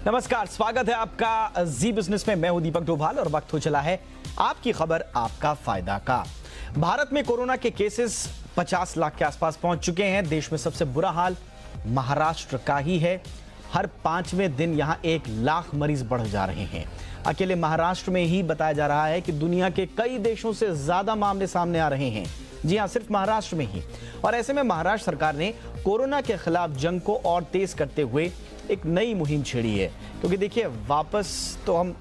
नमस्कार, स्वागत है आपका जी बिजनेस में। मैं हूं दीपक डोभाल और वक्त हो चला है आपकी खबर आपका फायदा का। भारत में कोरोना के केसेस 50 लाख के आसपास पहुंच चुके हैं। देश में सबसे बुरा हाल महाराष्ट्र का ही है। हर 5वें दिन यहां 1 लाख मरीज बढ़ जा रहे हैं। अकेले महाराष्ट्र में ही बताया जा रहा है कि दुनिया के कई देशों से ज्यादा मामले सामने आ रहे हैं। जी हां, सिर्फ महाराष्ट्र में ही। और ऐसे में महाराष्ट्र सरकार ने कोरोना के खिलाफ जंग को और तेज करते हुए एक नई मुहिम छेड़ी है। क्योंकि देखिए, वापस तो हम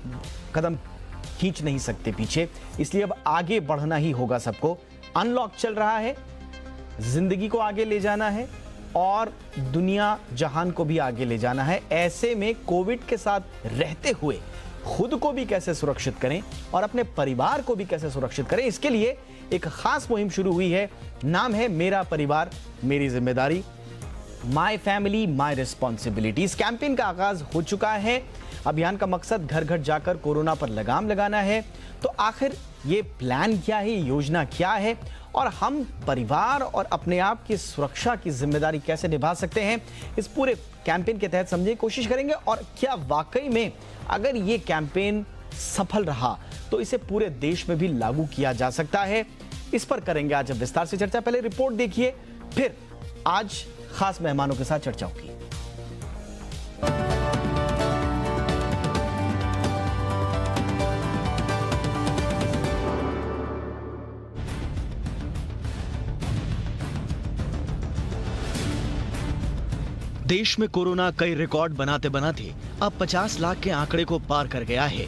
कदम खींच नहीं सकते पीछे, इसलिए अब आगे बढ़ना ही होगा सबको। अनलॉक चल रहा है, जिंदगी को आगे ले जाना है और दुनिया जहान को भी आगे ले जाना है। ऐसे में कोविड के साथ रहते हुए खुद को भी कैसे सुरक्षित करें और अपने परिवार को भी कैसे सुरक्षित करें, इसके लिए एक खास मुहिम शुरू हुई है। नाम है मेरा परिवार मेरी जिम्मेदारी, माई फैमिली माई रिस्पॉन्सिबिलिटी। इस कैंपेन का आगाज हो चुका है। अभियान का मकसद घर घर जाकर कोरोना पर लगाम लगाना है। तो आखिर ये प्लान क्या है, योजना क्या है और हम परिवार और अपने आप की सुरक्षा की जिम्मेदारी कैसे निभा सकते हैं, इस पूरे कैंपेन के तहत समझने की कोशिश करेंगे। और क्या वाकई में अगर ये कैंपेन सफल रहा तो इसे पूरे देश में भी लागू किया जा सकता है, इस पर करेंगे आज विस्तार से चर्चा। पहले रिपोर्ट देखिए, फिर आज खास मेहमानों के साथ चर्चा होगी। देश में कोरोना कई रिकॉर्ड बनाते बनाते अब 50 लाख के आंकड़े को पार कर गया है।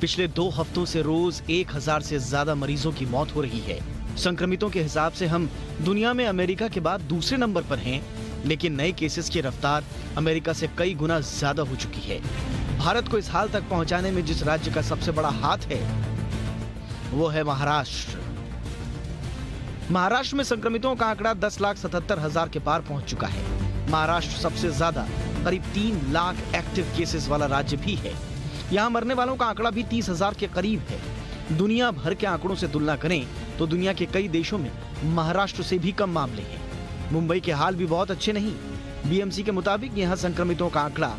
पिछले 2 हफ्तों से रोज 1000 से ज्यादा मरीजों की मौत हो रही है। संक्रमितों के हिसाब से हम दुनिया में अमेरिका के बाद दूसरे नंबर पर हैं, लेकिन नए केसेस की रफ्तार अमेरिका से कई गुना ज्यादा हो चुकी है। भारत को इस हाल तक पहुंचाने में जिस राज्य का सबसे बड़ा हाथ है वो है महाराष्ट्र। महाराष्ट्र में संक्रमितों का आंकड़ा 10,77,000 के पार पहुंच चुका है। महाराष्ट्र सबसे ज्यादा करीब 3 लाख एक्टिव केसेस वाला राज्य भी है। यहाँ मरने वालों का आंकड़ा भी 30,000 के करीब है। दुनिया भर के आंकड़ों से तुलना करें तो दुनिया के कई देशों में महाराष्ट्र से भी कम मामले हैं। मुंबई के हाल भी बहुत अच्छे नहीं। बीएमसी के मुताबिक यहाँ संक्रमितों का आंकड़ा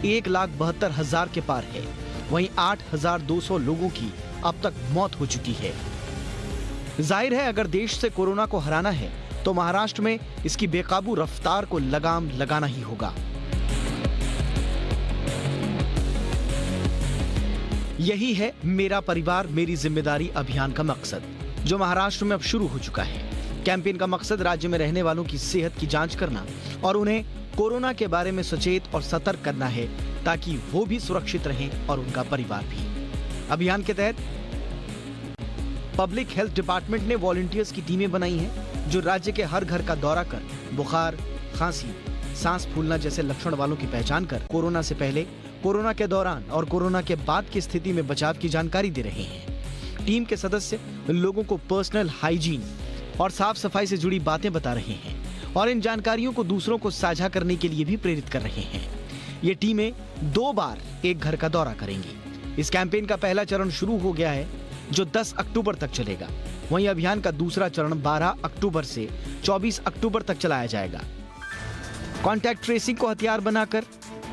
1,72,000 के पार है। वहीं 8,200 लोगों की अब तक मौत हो चुकी है। जाहिर है, अगर देश से कोरोना को हराना है तो महाराष्ट्र में इसकी बेकाबू रफ्तार को लगाम लगाना ही होगा। यही है मेरा परिवार मेरी जिम्मेदारी अभियान का मकसद, जो महाराष्ट्र में अब शुरू हो चुका है। कैंपेन का मकसद राज्य में रहने वालों की सेहत की जांच करना और उन्हें कोरोना के बारे में सचेत और सतर्क करना है, ताकि वो भी सुरक्षित रहें और उनका परिवार भी। अभियान के तहत पब्लिक हेल्थ डिपार्टमेंट ने वॉलंटियर्स की टीमें बनाई हैं, जो राज्य के हर घर का दौरा कर बुखार, खांसी, सांस फूलना जैसे लक्षण वालों की पहचान कर कोरोना से पहले, कोरोना के दौरान और कोरोना के बाद की स्थिति में बचाव की जानकारी दे रहे हैं। टीम के सदस्य लोगों को पर्सनल हाइजीन और साफ सफाई से जुड़ी बातें बता रहे हैं और इन जानकारियों को दूसरों को साझा करने के लिए भी प्रेरित कर रहे हैं। ये टीमें 2 बार एक घर का दौरा करेंगी। इस कैंपेन का पहला चरण शुरू हो गया है, जो 10 अक्टूबर तक चलेगा। वहीं अभियान का दूसरा चरण 12 अक्टूबर से 24 अक्टूबर तक चलाया जाएगा। कॉन्टैक्ट ट्रेसिंग को हथियार बनाकर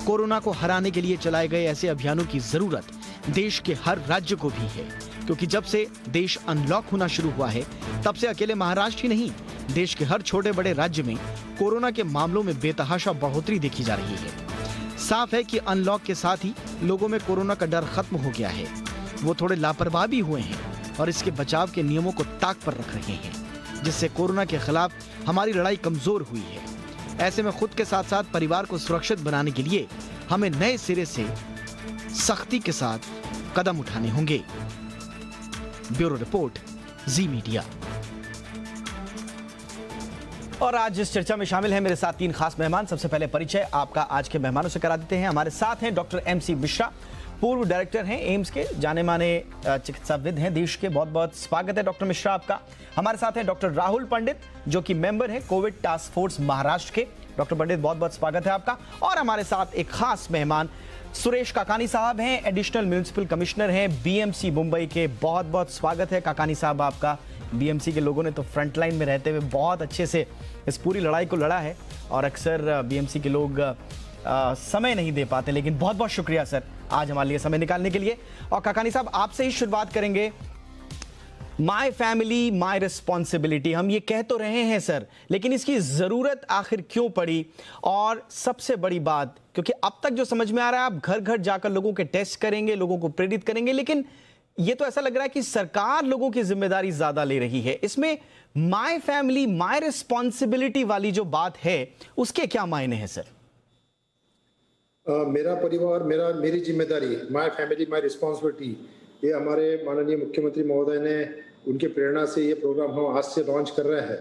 कोरोना को हराने के लिए चलाए गए ऐसे अभियानों की जरूरत देश के हर राज्य को भी है, क्योंकि जब से देश अनलॉक होना शुरू हुआ है तब से अकेले महाराष्ट्र ही नहीं, देश के हर छोटे बड़े राज्य में कोरोना के मामलों में बेतहाशा बढ़ोतरी देखी जा रही है। साफ है कि अनलॉक के साथ ही लोगों में कोरोना का डर खत्म हो गया है। वो थोड़े लापरवाह भी हुए हैं और इसके बचाव के नियमों को ताक पर रख रहे हैं, जिससे कोरोना के खिलाफ हमारी लड़ाई कमजोर हुई है। ऐसे में खुद के साथ साथ परिवार को सुरक्षित बनाने के लिए हमें नए सिरे से सख्ती के साथ कदम उठाने होंगे। ब्यूरो रिपोर्ट, जी मीडिया। और आज इस चर्चा में शामिल हैं मेरे साथ 3 खास मेहमान। सबसे पहले परिचय आपका आज के मेहमानों से करा देते हैं। हमारे साथ हैं डॉक्टर MC मिश्रा, पूर्व डायरेक्टर हैं एम्स के, जाने माने चिकित्साविद हैं देश के। बहुत बहुत स्वागत है डॉक्टर मिश्रा आपका। हमारे साथ हैं डॉक्टर राहुल पंडित, जो कि मेंबर हैं कोविड टास्क फोर्स महाराष्ट्र के। डॉक्टर पंडित, बहुत बहुत स्वागत है आपका। और हमारे साथ एक खास मेहमान सुरेश काकानी साहब हैं, एडिशनल म्युनिसिपल कमिश्नर हैं BMC मुंबई के। बहुत बहुत स्वागत है काकानी साहब आपका। BMC के लोगों ने तो फ्रंट लाइन में रहते हुए बहुत अच्छे से इस पूरी लड़ाई को लड़ा है और अक्सर BMC के लोग समय नहीं दे पाते, लेकिन बहुत बहुत शुक्रिया सर आज हमारे लिए समय निकालने के लिए। और काकानी साहब, आपसे ही शुरुआत करेंगे। माई फैमिली माई रिस्पॉन्सिबिलिटी हम ये कह तो रहे हैं सर, लेकिन इसकी जरूरत आखिर क्यों पड़ी? और सबसे बड़ी बात, क्योंकि अब तक जो समझ में आ रहा है, आप घर घर जाकर लोगों के टेस्ट करेंगे, लोगों को प्रेरित करेंगे, लेकिन ये तो ऐसा लग रहा है कि सरकार लोगों की जिम्मेदारी ज्यादा ले रही है। इसमें माई फैमिली माई रिस्पॉन्सिबिलिटी वाली जो बात है, उसके क्या मायने हैं सर? मेरा परिवार मेरी जिम्मेदारी, माय फैमिली माय रिस्पॉन्सिबिलिटी, ये हमारे माननीय मुख्यमंत्री महोदय ने, उनके प्रेरणा से ये प्रोग्राम हम आज से लॉन्च कर रहे हैं।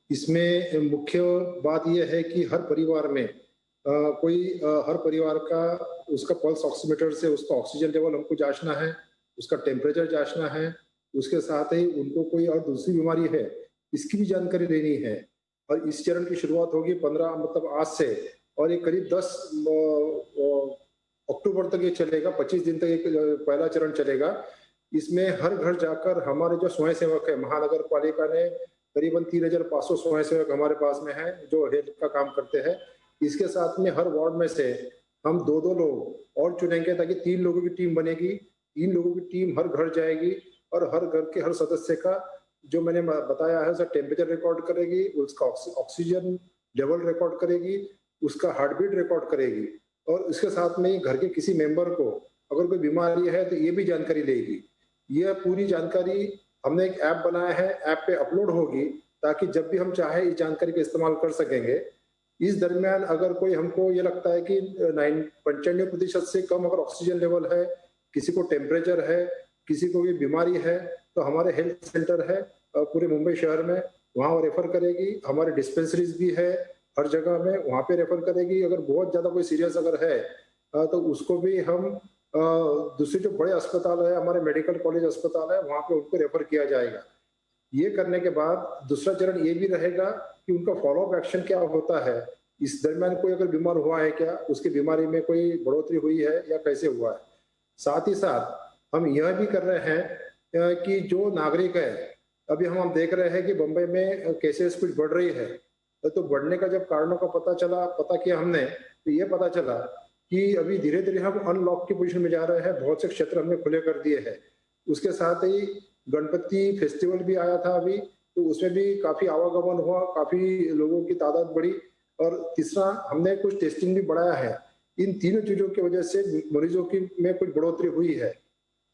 इसमें मुख्य बात यह है कि हर परिवार में हर परिवार का उसका पल्स ऑक्सीमीटर से उसका ऑक्सीजन लेवल हमको जांचना है, उसका टेम्परेचर जांचना है, उसके साथ ही उनको कोई और दूसरी बीमारी है इसकी भी जानकारी लेनी है। और इस चरण की शुरुआत होगी 15 मतलब आज से, और ये करीब 10 अक्टूबर तक ये चलेगा, 25 दिन तक एक पहला चरण चलेगा। इसमें हर घर जाकर हमारे जो स्वयंसेवक है, महानगर पालिका ने करीबन 3500 स्वयंसेवक हमारे पास में है जो हेल्थ का काम करते हैं। इसके साथ में हर वार्ड में से हम 2-2 लोग और चुनेंगे, ताकि 3 लोगों की टीम बनेगी। 3 लोगों की टीम हर घर जाएगी और हर घर के हर सदस्य का जो मैंने बताया है उसका टेम्परेचर रिकॉर्ड करेगी, उसका ऑक्सीजन लेवल रिकॉर्ड करेगी, उसका हार्ट बीट रिकॉर्ड करेगी, और इसके साथ में घर के किसी मेंबर को अगर कोई बीमारी है तो ये भी जानकारी लेगी। यह पूरी जानकारी हमने एक ऐप बनाया है, ऐप पे अपलोड होगी, ताकि जब भी हम चाहे इस जानकारी का इस्तेमाल कर सकेंगे। इस दरमियान अगर कोई हमको ये लगता है कि 95% से कम अगर ऑक्सीजन लेवल है, किसी को टेम्परेचर है, किसी को भी बीमारी है, तो हमारे हेल्थ सेंटर है पूरे मुंबई शहर में, वहाँ रेफर करेगी। हमारे डिस्पेंसरीज भी है हर जगह में, वहाँ पे रेफर करेगी। अगर बहुत ज्यादा कोई सीरियस अगर है तो उसको भी हम दूसरे जो बड़े अस्पताल है, हमारे मेडिकल कॉलेज अस्पताल है, वहाँ पे उनको रेफर किया जाएगा। ये करने के बाद दूसरा चरण ये भी रहेगा कि उनका फॉलोअप एक्शन क्या होता है, इस दरमियान कोई अगर बीमार हुआ है क्या, उसकी बीमारी में कोई बढ़ोतरी हुई है या कैसे हुआ है। साथ ही साथ हम यह भी कर रहे हैं कि जो नागरिक है, अभी हम देख रहे हैं कि बम्बई में केसेस कुछ बढ़ रही है, तो बढ़ने का जब कारणों का पता किया हमने, तो ये पता चला कि अभी धीरे धीरे हम अनलॉक की पोजीशन में जा रहे हैं। बहुत से क्षेत्र हमने खुले कर दिए हैं। उसके साथ ही गणपति फेस्टिवल भी आया था अभी, तो उसमें भी काफी आवागमन हुआ, काफी लोगों की तादाद बढ़ी। और तीसरा, हमने कुछ टेस्टिंग भी बढ़ाया है। इन तीनों चीजों की वजह से मरीजों की में कुछ बढ़ोतरी हुई है।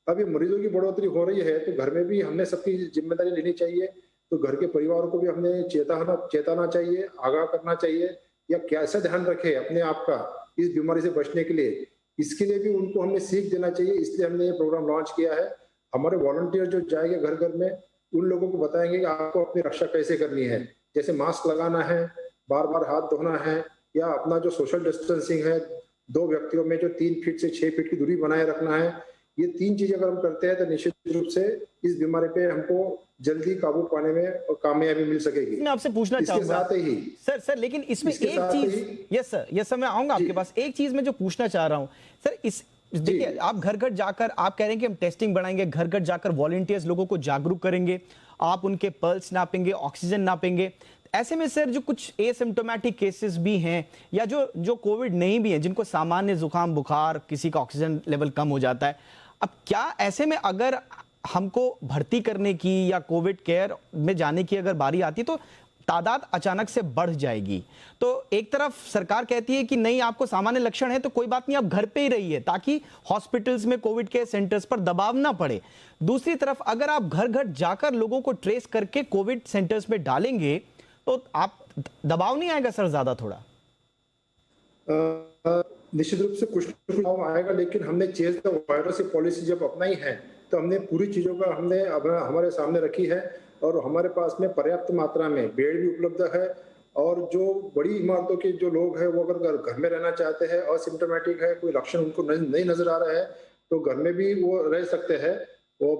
अभी मरीजों की बढ़ोतरी हो रही है, तो घर में भी हमने सबकी जिम्मेदारी लेनी चाहिए। तो घर के परिवार को भी हमने चेताना चाहिए, आगाह करना चाहिए, या कैसे ध्यान रखे अपने आप का इस बीमारी से बचने के लिए। इसके लिए भी उनको हमने सीख देना चाहिए, इसलिए हमने ये प्रोग्राम लॉन्च किया है। हमारे वॉलंटियर जो जाएंगे घर घर में, उन लोगों को बताएंगे कि आपको अपनी रक्षा कैसे करनी है, जैसे मास्क लगाना है, बार बार हाथ धोना है, या अपना जो सोशल डिस्टेंसिंग है, 2 व्यक्तियों में जो 3 फीट से 6 फीट की दूरी बनाए रखना है। ये 3 चीजें अगर हम करते हैं तो निश्चित रूप से इस बीमारी पे हमको जल्दी काबू पाने में कामयाबी मिल सकेगी। मैं आपसे पूछना चाहूंगा साथ ही सर, लेकिन इसमें एक चीज, यस सर मैं आऊंगा आपके पास। एक चीज मैं जो पूछना चाह रहा हूं सर, देखिए आप घर घर जाकर आप कह रहे हैं कि हम टेस्टिंग बढ़ाएंगे, घर घर जाकर वॉलंटियर्स लोगों को जागरूक करेंगे, आप उनके पल्स नापेंगे, ऑक्सीजन नापेंगे। ऐसे में सर जो कुछ एसिम्प्टोमेटिक केसेस भी हैं, या जो कोविड नहीं भी हैं, जिनको सामान्य जुकाम बुखार, किसी का ऑक्सीजन लेवल कम हो जाता है, अब क्या ऐसे में अगर हमको भर्ती करने की या कोविड केयर में जाने की अगर बारी आती तो तादाद अचानक से बढ़ जाएगी। तो एक तरफ सरकार कहती है कि नहीं, आपको सामान्य लक्षण है तो कोई बात नहीं, आप घर पे ही रहिए, ताकि हॉस्पिटल्स में कोविड केयर सेंटर्स पर दबाव ना पड़े। दूसरी तरफ अगर आप घर घर जाकर लोगों को ट्रेस करके कोविड सेंटर्स में डालेंगे तो आप दबाव नहीं आएगा सर ज्यादा थोड़ा? निश्चित रूप से कुछ दबाव आएगा, लेकिन हमने चेज द वायरस की पॉलिसी जब अपनाई है तो हमने पूरी चीजों का हमने हमारे सामने रखी है, और हमारे पास में पर्याप्त मात्रा में बेड भी उपलब्ध है। और जो बड़ी इमारतों के जो लोग हैं वो अगर घर में रहना चाहते हैं, असिम्टोमेटिक है, कोई लक्षण उनको नहीं नजर आ रहा है, तो घर में भी वो रह सकते हैं। वो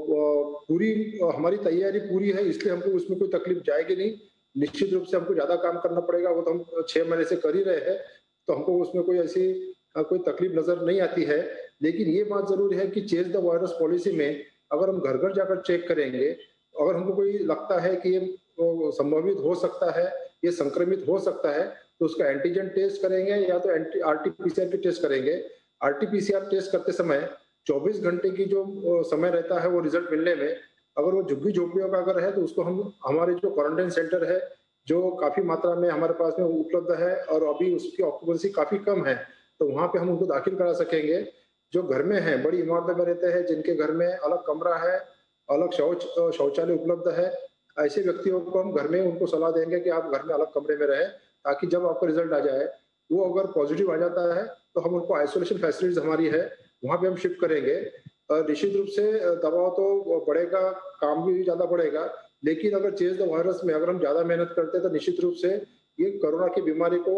पूरी हमारी तैयारी पूरी है, इसलिए हमको उसमें कोई तकलीफ जाएगी नहीं। निश्चित रूप से हमको ज्यादा काम करना पड़ेगा, वो तो हम 6 महीने से कर ही रहे हैं, तो हमको उसमें कोई ऐसी कोई तकलीफ नजर नहीं आती है। लेकिन ये बात जरूर है कि चेज द वायरस पॉलिसी में अगर हम घर घर जाकर चेक करेंगे, अगर हमको कोई लगता है कि ये संभावित हो सकता है, ये संक्रमित हो सकता है, तो उसका एंटीजन टेस्ट करेंगे या तो आरटीपीसीआर की टेस्ट करेंगे। आरटीपीसीआर टेस्ट करते समय 24 घंटे की जो समय रहता है वो रिजल्ट मिलने में, अगर वो झुग्गी झोपड़ियों का अगर है तो उसको हम हमारे जो क्वारंटाइन सेंटर है जो काफी मात्रा में हमारे पास में उपलब्ध है और अभी उसकी ऑक्यूपेंसी काफी कम है, तो वहां पे हम उनको दाखिल करा सकेंगे। जो घर में है, बड़ी इमारतों में रहते हैं, जिनके घर में अलग कमरा है, अलग शौचालय उपलब्ध है, ऐसे व्यक्तियों को हम घर में उनको सलाह देंगे कि आप घर में अलग कमरे में रहें, ताकि जब आपका रिजल्ट आ जाए, वो अगर पॉजिटिव आ जाता है तो हम उनको आइसोलेशन फैसिलिटीज हमारी है वहां पे हम शिफ्ट करेंगे। निश्चित रूप से दबाव तो बढ़ेगा, काम भी ज्यादा बढ़ेगा, लेकिन अगर चेज द वायरस में अगर हम ज्यादा मेहनत करते हैं तो निश्चित रूप से ये कोरोना की बीमारी को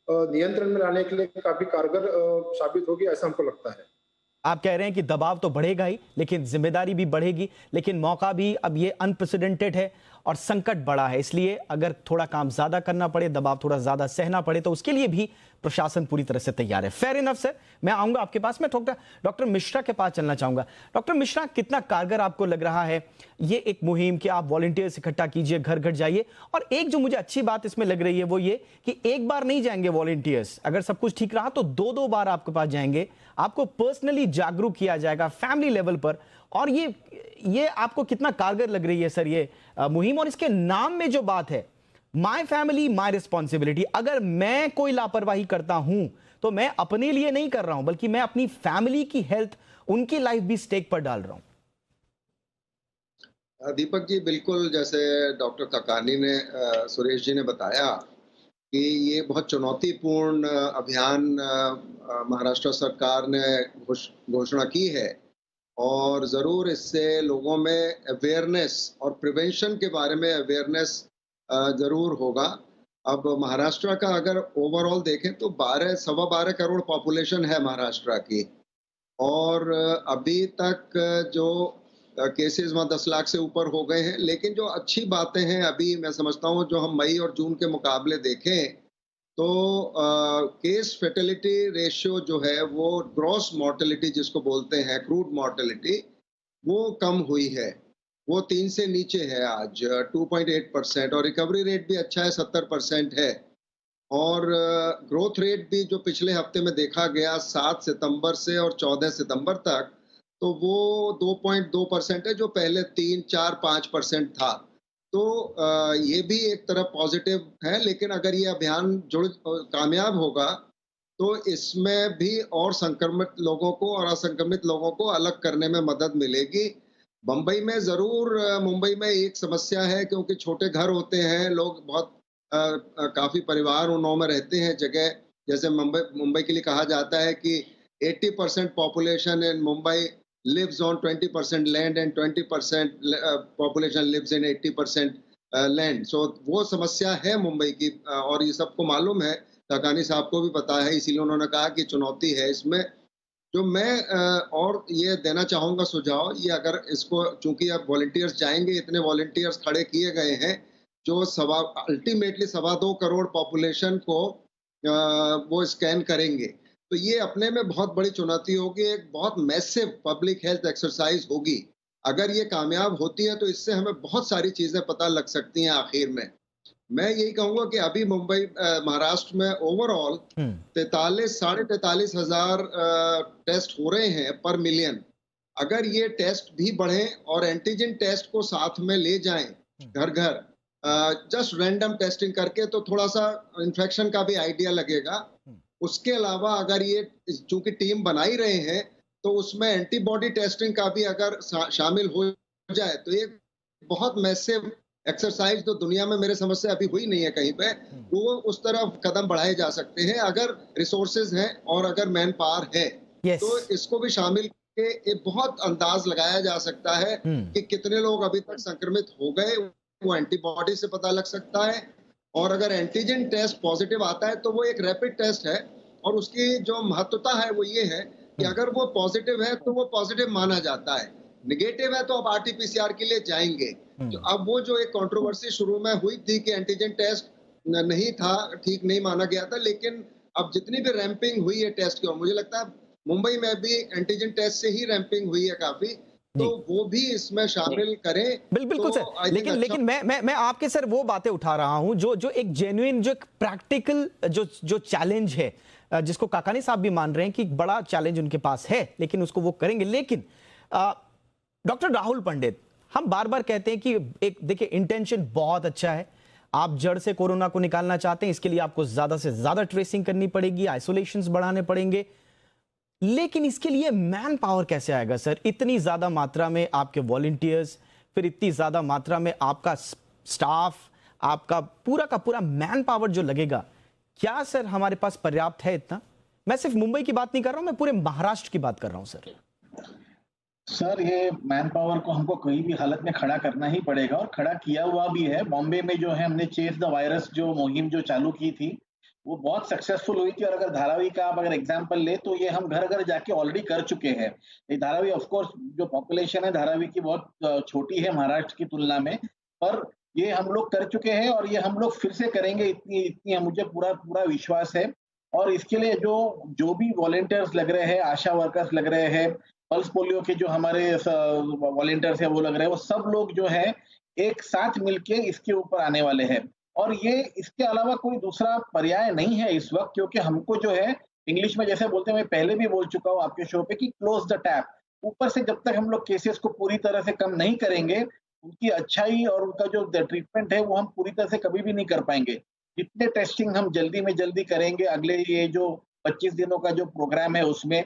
नियंत्रण में लाने के लिए काफी कारगर साबित होगी, ऐसा हमको लगता है। आप कह रहे हैं कि दबाव तो बढ़ेगा ही, लेकिन जिम्मेदारी भी बढ़ेगी, लेकिन मौका भी अब ये अनप्रेसिडेंटेड है और संकट बड़ा है, इसलिए अगर थोड़ा काम ज्यादा करना पड़े, दबाव थोड़ा ज्यादा सहना पड़े, तो उसके लिए भी प्रशासन पूरी तरह से तैयार है। फेयर इनफ सर, मैं आऊंगा आपके पास, मैं डॉक्टर मिश्रा के पास चलना चाहूंगा। डॉक्टर मिश्रा, कितना कारगर आपको लग रहा है ये एक मुहिम कि आप वॉलंटियर्स इकट्ठा कीजिए, घर घर जाइए, और एक जो मुझे अच्छी बात इसमें लग रही है वो ये कि एक बार नहीं जाएंगे वॉलंटियर्स, अगर सब कुछ ठीक रहा तो दो बार आपके पास जाएंगे, आपको पर्सनली जागरूक किया जाएगा फैमिली लेवल पर, और ये आपको कितना कारगर लग रही है सर ये मुहिम? और इसके नाम में जो बात है, माय फैमिली माय रिस्पॉन्सिबिलिटी, अगर मैं कोई लापरवाही करता हूं तो मैं अपने लिए नहीं कर रहा हूं, बल्कि मैं अपनी फैमिली की हेल्थ, उनकी लाइफ भी स्टेक पर डाल रहा हूं। दीपक जी, बिल्कुल जैसे डॉक्टर ककानी ने सुरेश जी ने बताया कि ये बहुत चुनौतीपूर्ण अभियान महाराष्ट्र सरकार ने घोषणा की है, और ज़रूर इससे लोगों में अवेयरनेस और प्रिवेंशन के बारे में अवेयरनेस ज़रूर होगा। अब महाराष्ट्र का अगर ओवरऑल देखें तो 12 करोड़ पॉपुलेशन है महाराष्ट्र की, और अभी तक जो केसेस वहाँ 10 लाख से ऊपर हो गए हैं। लेकिन जो अच्छी बातें हैं, अभी मैं समझता हूँ जो हम मई और जून के मुकाबले देखें तो केस फेटेलिटी रेशियो जो है वो ग्रॉस मॉर्टेलिटी जिसको बोलते हैं, क्रूड मॉर्टेलिटी, वो कम हुई है, वो 3 से नीचे है आज 2.8%, और रिकवरी रेट भी अच्छा है, 70% है। और ग्रोथ रेट भी जो पिछले हफ्ते में देखा गया 7 सितंबर से और 14 सितंबर तक, तो वो 2.2% है, जो पहले 3, 4, 5% था। तो ये भी एक तरफ पॉजिटिव है। लेकिन अगर ये अभियान कामयाब होगा तो इसमें भी और संक्रमित लोगों को और असंक्रमित लोगों को अलग करने में मदद मिलेगी। मुंबई में एक समस्या है, क्योंकि छोटे घर होते हैं, लोग बहुत काफी परिवार उनों में रहते हैं जगह, जैसे मुंबई के लिए कहा जाता है कि 80% population in Mumbai lives on 20% land and 20% population lives in 80% land. So वो समस्या है मुंबई की, और ये सबको मालूम है, ककानी साहब को भी पता है, इसीलिए उन्होंने कहा कि चुनौती है इसमें। जो मैं और ये देना चाहूँगा सुझाव, ये अगर इसको, चूंकि अब वॉलंटियर्स जाएंगे, इतने वॉलंटियर्स खड़े किए गए हैं जो अल्टीमेटली 2.25 करोड़ पॉपुलेशन को वो स्कैन करेंगे, तो ये अपने में बहुत बड़ी चुनौती होगी, एक बहुत मैसिव पब्लिक हेल्थ एक्सरसाइज होगी। अगर ये कामयाब होती है तो इससे हमें बहुत सारी चीजें पता लग सकती हैं। आखिर में मैं यही कहूंगा कि अभी महाराष्ट्र में ओवरऑल 43,500 हजार टेस्ट हो रहे हैं पर मिलियन। अगर ये टेस्ट भी बढ़े और एंटीजन टेस्ट को साथ में ले जाएं घर घर, जस्ट रैंडम टेस्टिंग करके, तो थोड़ा सा इन्फेक्शन का भी आइडिया लगेगा। उसके अलावा अगर ये चूंकि टीम बना ही रहे हैं, तो उसमें एंटीबॉडी टेस्टिंग का भी अगर शामिल हो जाए तो ये बहुत मैसिव एक्सरसाइज तो दुनिया में मेरे समझ से अभी हुई नहीं है कहीं पे, वो उस तरफ कदम बढ़ाए जा सकते हैं अगर रिसोर्सेज हैं और अगर मैन पावर है। तो इसको भी शामिल करके एक बहुत अंदाज लगाया जा सकता है कि कितने लोग अभी तक संक्रमित हो गए, वो एंटीबॉडी से पता लग सकता है। और अगर एंटीजन टेस्ट पॉजिटिव आता है तो वो एक रैपिड टेस्ट है, और उसकी जो महत्वता है वो ये है कि अगर वो पॉजिटिव है तो वो पॉजिटिव माना जाता है, निगेटिव है तो अब आरटीपीसीआर के लिए जाएंगे। तो अब वो जो एक कंट्रोवर्सी शुरू में हुई थी कि एंटीजन टेस्ट नहीं था, ठीक नहीं माना गया था, लेकिन अब जितनी भी रैंपिंग हुई है टेस्ट की, और मुझे लगता है मुंबई में भी एंटीजन टेस्ट से ही रैंपिंग हुई है काफी, तो वो भी इसमें शामिल करें। बिल्कुल तो सर, I think लेकिन अच्छा। लेकिन मैं आपके सर वो बातें उठा रहा हूं जो एक जेन्युइन, जो एक प्रैक्टिकल जो चैलेंज है, जिसको काकानी साहब भी मान रहे हैं कि एक बड़ा चैलेंज उनके पास है, लेकिन उसको वो करेंगे। लेकिन डॉक्टर राहुल पंडित, हम बार बार कहते हैं कि एक देखिए, इंटेंशन बहुत अच्छा है, आप जड़ से कोरोना को निकालना चाहते हैं, इसके लिए आपको ज्यादा से ज्यादा ट्रेसिंग करनी पड़ेगी, आइसोलेशंस बढ़ाने पड़ेंगे, लेकिन इसके लिए मैन पावर कैसे आएगा सर? इतनी ज्यादा मात्रा में आपके वॉलंटियर्स, फिर इतनी ज्यादा मात्रा में आपका स्टाफ, आपका पूरा का पूरा मैन पावर जो लगेगा, क्या सर हमारे पास पर्याप्त है इतना? मैं सिर्फ मुंबई की बात नहीं कर रहा हूं, मैं पूरे महाराष्ट्र की बात कर रहा हूं सर। सर, ये मैन पावर को हमको कहीं भी हालत में खड़ा करना ही पड़ेगा, और खड़ा किया हुआ भी है। बॉम्बे में जो है, हमने चेस द वायरस जो मुहिम जो चालू की थी, वो बहुत सक्सेसफुल हुई थी। और अगर धारावी का आप अगर एग्जांपल ले, तो ये हम घर घर जाके ऑलरेडी कर चुके हैं। ये धारावी, ऑफ कोर्स जो पॉपुलेशन है धारावी की बहुत छोटी है महाराष्ट्र की तुलना में, पर ये हम लोग कर चुके हैं और ये हम लोग फिर से करेंगे, इतनी इतनी मुझे पूरा पूरा विश्वास है। और इसके लिए जो जो भी वॉलंटियर्स लग रहे हैं, आशा वर्कर्स लग रहे हैं, पल्स पोलियो के जो हमारे वॉलंटियर्स है वो लग रहे हैं, वो सब लोग जो है एक साथ मिलके इसके ऊपर आने वाले हैं। और ये इसके अलावा कोई दूसरा पर्याय नहीं है इस वक्त, क्योंकि हमको जो है, इंग्लिश में जैसे बोलते हैं, मैं पहले भी बोल चुका हूँ आपके शो पे, कि क्लोज द टैप। ऊपर से जब तक हम लोग केसेस को पूरी तरह से कम नहीं करेंगे, उनकी अच्छाई और उनका जो ट्रीटमेंट है वो हम पूरी तरह से कभी भी नहीं कर पाएंगे। जितने टेस्टिंग हम जल्दी में जल्दी करेंगे, अगले ये जो 25 दिनों का जो प्रोग्राम है उसमें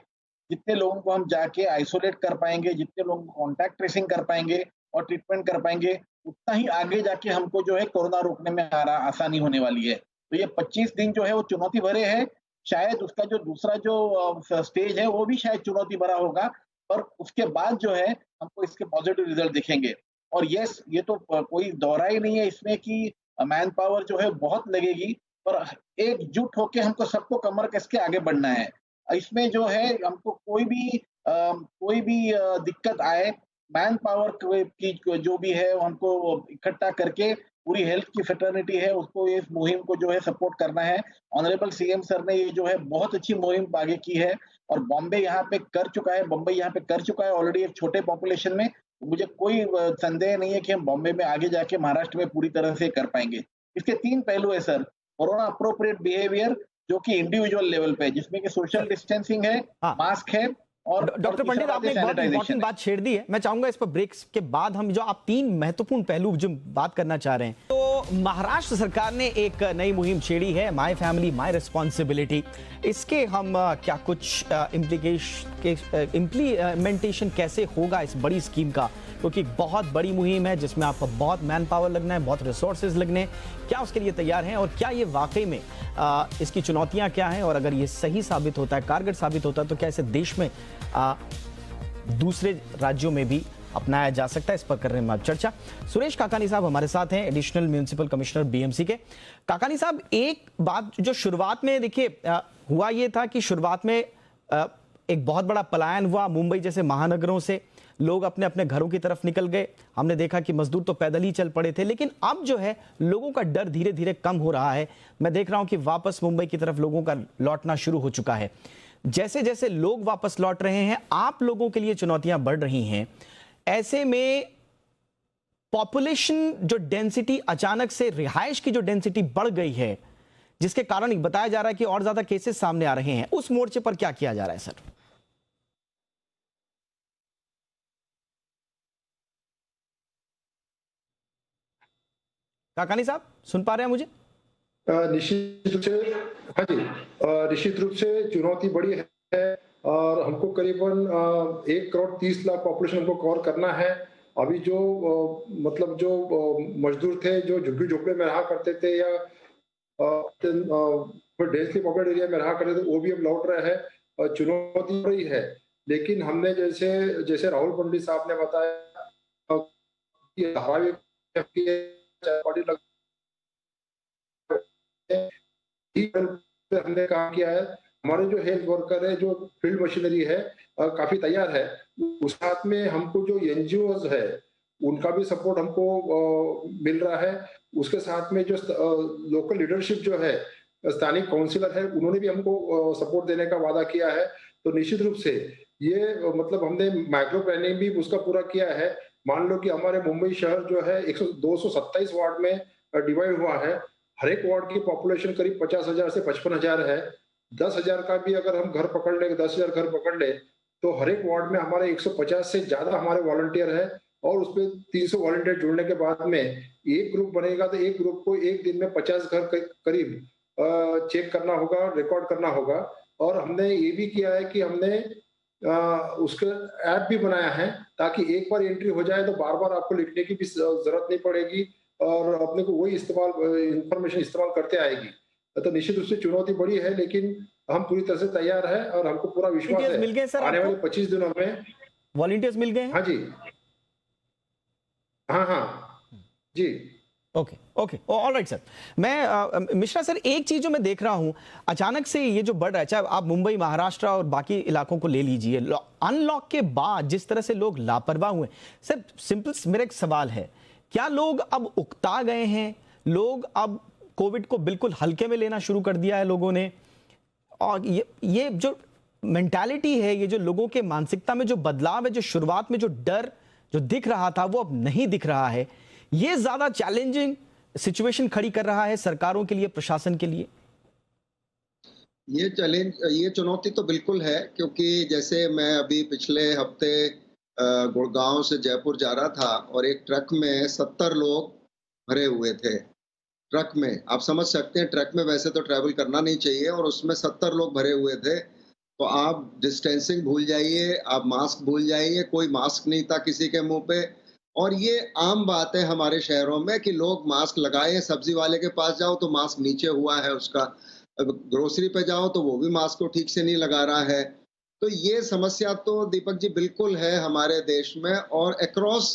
जितने लोगों को हम जाके आइसोलेट कर पाएंगे, जितने लोगों को कॉन्टैक्ट ट्रेसिंग कर पाएंगे और ट्रीटमेंट कर पाएंगे, उतना ही आगे जाके हमको जो है कोरोना रोकने में आसानी होने वाली है। तो ये 25 दिन जो है वो चुनौती भरे है। शायद उसका जो दूसरा जो स्टेज है वो भी शायद चुनौती भरा होगा, पर उसके बाद जो है हमको इसके पॉजिटिव रिजल्ट दिखेंगे। और यस, ये तो कोई दौरा ही नहीं है इसमें कि मैन पावर जो है बहुत लगेगी, पर एकजुट होके हमको सबको कमर कस के आगे बढ़ना है। इसमें जो है हमको कोई भी दिक्कत आए, मैन पावर की जो भी है हमको इकट्ठा करके पूरी हेल्थ की फ्रेटर्निटी है उसको, इस मुहिम को जो है सपोर्ट करना है। ऑनरेबल सीएम सर ने ये जो है बहुत अच्छी मुहिम आगे की है, और बॉम्बे यहाँ पे कर चुका है, बम्बई यहाँ पे कर चुका है ऑलरेडी एक छोटे पॉपुलेशन में। मुझे कोई संदेह नहीं है कि हम बॉम्बे में आगे जाके महाराष्ट्र में पूरी तरह से कर पाएंगे। इसके 3 पहलू है सर। कोरोना अप्रोप्रिएट बिहेवियर जो कि इंडिविजुअल लेवल पे, जिसमें कि सोशल डिस्टेंसिंग है, हाँ। मास्क है, और डॉक्टर पंडित, आपने एक बहुत इंपॉर्टेंट बात छेड़ दी है। मैं चाहूंगा इस पर ब्रेक्स के बाद हम जो आप 3 महत्वपूर्ण पहलू जो बात करना चाह रहे हैं, तो महाराष्ट्र सरकार ने एक नई मुहिम छेड़ी है, माय फैमिली माय रिस्पॉन्सिबिलिटी। इसके हम क्या कुछ इम्प्लीमेंटेशन कैसे होगा इस बड़ी स्कीम का, क्योंकि बहुत बड़ी मुहिम है जिसमें आपको बहुत मैन पावर लगना है, बहुत रिसोर्सेज लगने, क्या उसके लिए तैयार हैं? और क्या ये वाकई में इसकी चुनौतियां क्या हैं, और अगर ये सही साबित होता है, कारगर साबित होता है, तो क्या इसे देश में दूसरे राज्यों में भी अपनाया जा सकता है? इस पर कर रहे हैं हम चर्चा। सुरेश काकानी साहब हमारे साथ हैं, एडिशनल म्युनिसिपल कमिश्नर बीएमसी के। काकानी साहब, एक बात जो शुरुआत में देखिए हुआ ये था कि शुरुआत में एक बहुत बड़ा पलायन हुआ मुंबई जैसे महानगरों से, लोग अपने अपने घरों की तरफ निकल गए। हमने देखा कि मजदूर तो पैदल ही चल पड़े थे, लेकिन अब जो है लोगों का डर धीरे धीरे कम हो रहा है। मैं देख रहा हूं कि वापस मुंबई की तरफ लोगों का लौटना शुरू हो चुका है। जैसे जैसे लोग वापस लौट रहे हैं, आप लोगों के लिए चुनौतियां बढ़ रही हैं। ऐसे में पॉपुलेशन जो डेंसिटी, अचानक से रिहाइश की जो डेंसिटी बढ़ गई है, जिसके कारण बताया जा रहा है कि और ज्यादा केसेस सामने आ रहे हैं, उस मोर्चे पर क्या किया जा रहा है सर? काकानी साहब सुन पा रहे हैं मुझे? निश्चित रूप से, हाँ जी, निश्चित रूप से चुनौती बड़ी है, और हमको करीबन 1,30,00,000 पॉपुलेशन हमको कवर करना है। अभी जो मतलब जो मजदूर थे जो झुग्गी झोपड़े में रहा करते थे या डेंसली पॉपुलेटेड एरिया में रहा करते थे, वो भी अब लौट रहे हैं। चुनौती बड़ी है, लेकिन हमने जैसे राहुल पंडित साहब ने बताया कि धारावी हमने काम किया है। हमारे जो हेल्थ वर्कर है, जो फील्ड मशीनरी है, काफी तैयार है। उस साथ में हमको जो एनजीओज है उनका भी सपोर्ट हमको मिल रहा है। उसके साथ में जो लोकल लीडरशिप जो है, स्थानीय काउंसिलर है, उन्होंने भी हमको सपोर्ट देने का वादा किया है। तो निश्चित रूप से ये मतलब हमने माइक्रो प्लानिंग भी उसका पूरा किया है। मान लो कि हमारे मुंबई शहर जो है 227 वार्ड में डिवाइड हुआ है। हर एक वार्ड की पॉपुलेशन करीब 50,000 से 55,000 है। 10,000 का भी अगर हम घर पकड़ ले, 10,000 घर पकड़ ले, तो हर एक वार्ड में हमारे 150 से ज्यादा हमारे वॉलंटियर है। और उसपे 300 वॉलंटियर जुड़ने के बाद में एक ग्रुप बनेगा, तो एक ग्रुप को एक दिन में 50 घर करीब चेक करना होगा, रिकॉर्ड करना होगा। और हमने ये भी किया है कि हमने उसका ऐप भी बनाया है, ताकि एक बार एंट्री हो जाए तो बार बार आपको लिखने की भी जरूरत नहीं पड़ेगी और अपने को वही इंफॉर्मेशन इस्तेमाल करते आएगी। तो निश्चित रूप से चुनौती बड़ी है, लेकिन हम पूरी तरह से तैयार है और हमको पूरा विश्वास है मिल गए सर, आने वाले 25 दिनों में। वॉलंटियर्स मिल गए हैं? हाँ जी, हाँ जी। Okay okay, all right sir. मैं मिश्रा सर, एक चीज जो मैं देख रहा हूं, अचानक से ये जो बढ़ रहा है, चाहे आप मुंबई, महाराष्ट्र और बाकी इलाकों को ले लीजिए, अनलॉक के बाद जिस तरह से लोग लापरवाह हुए, सर सिंपल मेरा एक सवाल है, क्या लोग अब उकता गए हैं? लोग अब कोविड को बिल्कुल हल्के में लेना शुरू कर दिया है लोगों ने? और ये जो मेंटालिटी है, ये जो लोगों के मानसिकता में जो बदलाव है, जो शुरुआत में जो डर जो दिख रहा था वो अब नहीं दिख रहा है, ये ज्यादा चैलेंजिंग सिचुएशन खड़ी कर रहा है सरकारों के लिए, प्रशासन के लिए। ये चुनौती तो बिल्कुल है, क्योंकि जैसे मैं अभी पिछले हफ्ते गुड़गांव से जयपुर जा रहा था और एक ट्रक में 70 लोग भरे हुए थे। ट्रक में आप समझ सकते हैं, ट्रक में वैसे तो ट्रैवल करना नहीं चाहिए और उसमें 70 लोग भरे हुए थे। तो आप डिस्टेंसिंग भूल जाइए, आप मास्क भूल जाइए, कोई मास्क नहीं था किसी के मुंह पे। और ये आम बात है हमारे शहरों में कि लोग मास्क लगाए। सब्जी वाले के पास जाओ तो मास्क नीचे हुआ है उसका, ग्रोसरी पे जाओ तो वो भी मास्क को ठीक से नहीं लगा रहा है। तो ये समस्या तो दीपक जी बिल्कुल है हमारे देश में और अक्रॉस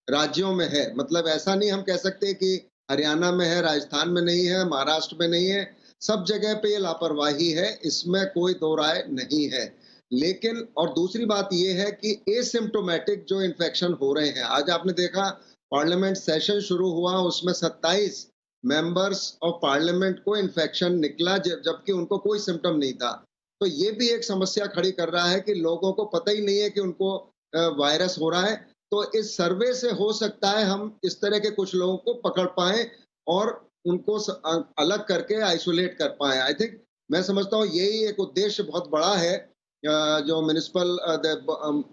राज्यों में है। मतलब ऐसा नहीं हम कह सकते कि हरियाणा में है, राजस्थान में नहीं है, महाराष्ट्र में नहीं है, सब जगह पे ये लापरवाही है, इसमें कोई दो राय नहीं है। लेकिन और दूसरी बात ये है कि एसिम्प्टोमेटिक जो इन्फेक्शन हो रहे हैं, आज आपने देखा पार्लियामेंट सेशन शुरू हुआ, उसमें 27 मेंबर्स ऑफ पार्लियामेंट को इन्फेक्शन निकला, जबकि उनको कोई सिम्टम नहीं था। तो ये भी एक समस्या खड़ी कर रहा है कि लोगों को पता ही नहीं है कि उनको वायरस हो रहा है। तो इस सर्वे से हो सकता है हम इस तरह के कुछ लोगों को पकड़ पाए और उनको अलग करके आइसोलेट कर पाए। आई थिंक मैं समझता हूँ यही एक उद्देश्य बहुत बड़ा है जो म्युनिसिपल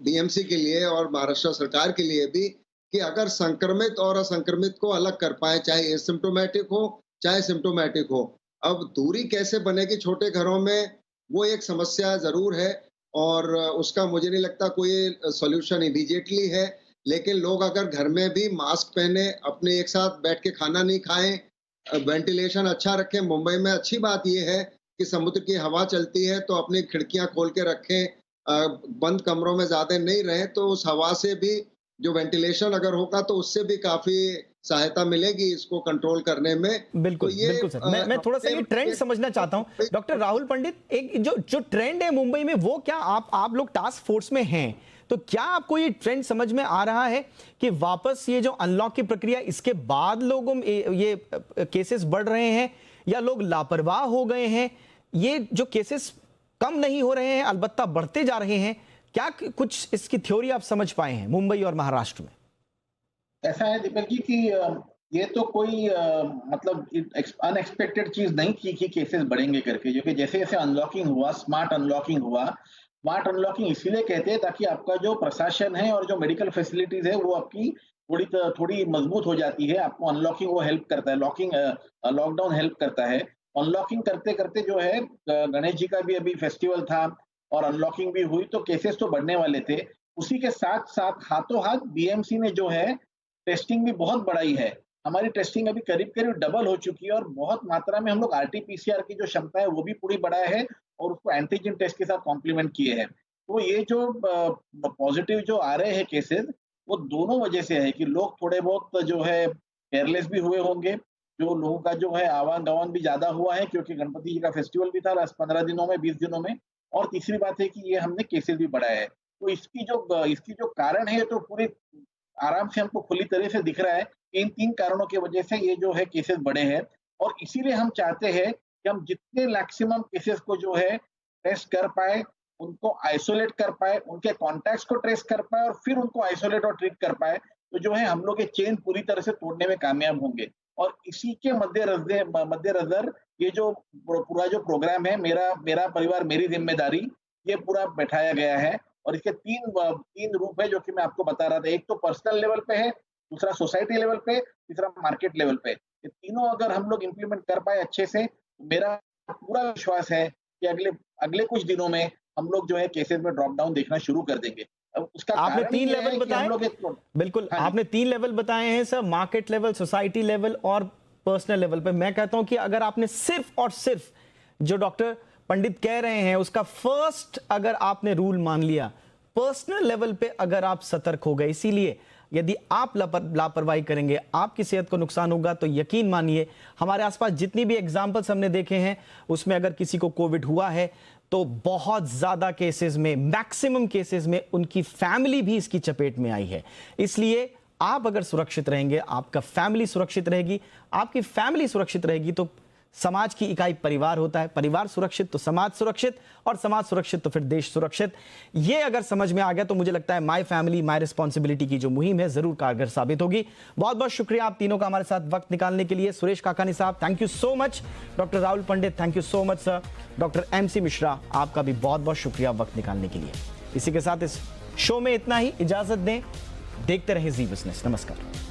बीएमसी के लिए और महाराष्ट्र सरकार के लिए भी, कि अगर संक्रमित और असंक्रमित को अलग कर पाए, चाहे एसिम्प्टोमेटिक हो चाहे सिम्प्टोमेटिक हो। अब दूरी कैसे बनेगी छोटे घरों में, वो एक समस्या जरूर है और उसका मुझे नहीं लगता कोई सॉल्यूशन इमीडिएटली है। लेकिन लोग अगर घर में भी मास्क पहने, अपने एक साथ बैठ के खाना नहीं खाएं, वेंटिलेशन अच्छा रखें। मुंबई में अच्छी बात यह है कि समुद्र की हवा चलती है, तो अपनी खिड़कियां खोल के रखें, बंद कमरों में ज्यादा नहीं रहें, तो उस हवा से भी जो वेंटिलेशन अगर होगा तो उससे भी काफी सहायता मिलेगी इसको कंट्रोल करने में। बिल्कुल तो बिल्कुल सर, मैं थोड़ा सा ये ट्रेंड समझना चाहता हूं डॉक्टर राहुल पंडित। एक जो ट्रेंड है मुंबई में, वो क्या आप लोग टास्क फोर्स में हैं, तो क्या आपको ये ट्रेंड समझ में आ रहा है कि वापस ये जो अनलॉक की प्रक्रिया, इसके बाद लोगों में ये केसेस बढ़ रहे हैं या लोग लापरवाह हो गए हैं? ये जो केसेस कम नहीं हो रहे हैं, अलबत्ता बढ़ते जा रहे हैं, क्या कुछ इसकी थ्योरी आप समझ पाए हैं मुंबई और महाराष्ट्र में? ऐसा है दीपक जी कि ये तो कोई मतलब अनएक्सपेक्टेड चीज नहीं थी कि केसेस बढ़ेंगे करके, जो कि जैसे जैसे अनलॉकिंग हुआ, स्मार्ट अनलॉकिंग हुआ। स्मार्ट अनलॉकिंग इसीलिए कहते हैं ताकि आपका जो प्रशासन है और जो मेडिकल फैसिलिटीज है वो आपकी थोड़ी मजबूत हो जाती है। आपको अनलॉकिंग वो हेल्प करता है, लॉकडाउन हेल्प करता है। अनलॉकिंग करते करते जो है, गणेश जी का भी अभी फेस्टिवल था और अनलॉकिंग भी हुई, तो केसेस तो बढ़ने वाले थे। उसी के साथ साथ हाथों हाथ बीएमसी ने जो है टेस्टिंग भी बहुत बढ़ाई है। हमारी टेस्टिंग अभी करीब करीब डबल हो चुकी है और बहुत मात्रा में हम लोग आरटीपीसीआर की जो क्षमता है वो भी पूरी बढ़ाया है और उसको एंटीजन टेस्ट के साथ कॉम्प्लीमेंट किए हैं। तो ये जो पॉजिटिव जो आ रहे हैं केसेस, वो दोनों वजह से है कि लोग थोड़े बहुत जो है केयरलेस भी हुए होंगे, जो लोगों का जो है आवान गवान भी ज्यादा हुआ है क्योंकि गणपति जी का फेस्टिवल भी था लास्ट 15 दिनों में, 20 दिनों में। और तीसरी बात है कि ये हमने केसेस भी बढ़ाया है। तो इसकी जो कारण है तो पूरे आराम से हमको खुली तरह से दिख रहा है। इन 3 कारणों की वजह से ये जो है केसेस बढ़े हैं और इसीलिए हम चाहते हैं कि हम जितने मैक्सिमम केसेस को जो है टेस्ट कर पाए उनको आइसोलेट कर पाए, उनके कॉन्टैक्ट्स को ट्रेस कर पाए और फिर उनको आइसोलेट और ट्रीट कर पाए, तो जो है हम लोग ये चेन पूरी तरह से तोड़ने में कामयाब होंगे। और इसी के मद्देनजर ये जो पूरा जो प्रोग्राम है मेरा परिवार मेरी जिम्मेदारी, ये पूरा बैठाया गया है। और इसके तीन रूप है जो कि मैं आपको बता रहा था। एक तो पर्सनल लेवल पे है, दूसरा सोसाइटी लेवल पे, तीसरा मार्केट लेवल पे। ये तीनों अगर हम लोग इम्प्लीमेंट कर पाए अच्छे से, तो मेरा पूरा विश्वास है कि अगले कुछ दिनों में हम लोग जो है केसेस में ड्रॉप डाउन देखना शुरू कर देंगे। अब उसका आपने कारण 3 ये है लेवल कि बताए। हम लोग बिल्कुल, हाँ जी। आपने 3 लेवल बताए हैं sir, market level, society level और पर्सनल लेवल पे। मैं कहता हूं कि अगर आपने सिर्फ और सिर्फ जो डॉक्टर पंडित कह रहे हैं उसका फर्स्ट अगर आपने रूल मान लिया, पर्सनल लेवल पे अगर आप सतर्क हो गए, इसीलिए यदि आप लापरवाही करेंगे आपकी सेहत को नुकसान होगा, तो यकीन मानिए हमारे आसपास जितनी भी एग्जाम्पल्स हमने देखे हैं उसमें अगर किसी को कोविड हुआ है तो बहुत ज्यादा केसेस में, मैक्सिमम केसेस में उनकी फैमिली भी इसकी चपेट में आई है। इसलिए आप अगर सुरक्षित रहेंगे, आपका फैमिली सुरक्षित रहेगी, आपकी फैमिली सुरक्षित रहेगी तो समाज की इकाई परिवार होता है, परिवार सुरक्षित तो समाज सुरक्षित, और समाज सुरक्षित तो फिर देश सुरक्षित। ये अगर समझ में आ गया तो मुझे लगता है माय फैमिली माय रिस्पॉन्सिबिलिटी की जो मुहिम है जरूर कारगर साबित होगी। बहुत बहुत शुक्रिया आप तीनों का हमारे साथ वक्त निकालने के लिए। सुरेश काकानी साहब, thank you so much. Doctor Rahul Pandit, thank you so much sir. Doctor MC Mishra, आपका भी बहुत बहुत शुक्रिया वक्त निकालने के लिए। इसी के साथ इस शो में इतना ही, इजाजत दें, देखते रहे जी बिजनेस। नमस्कार।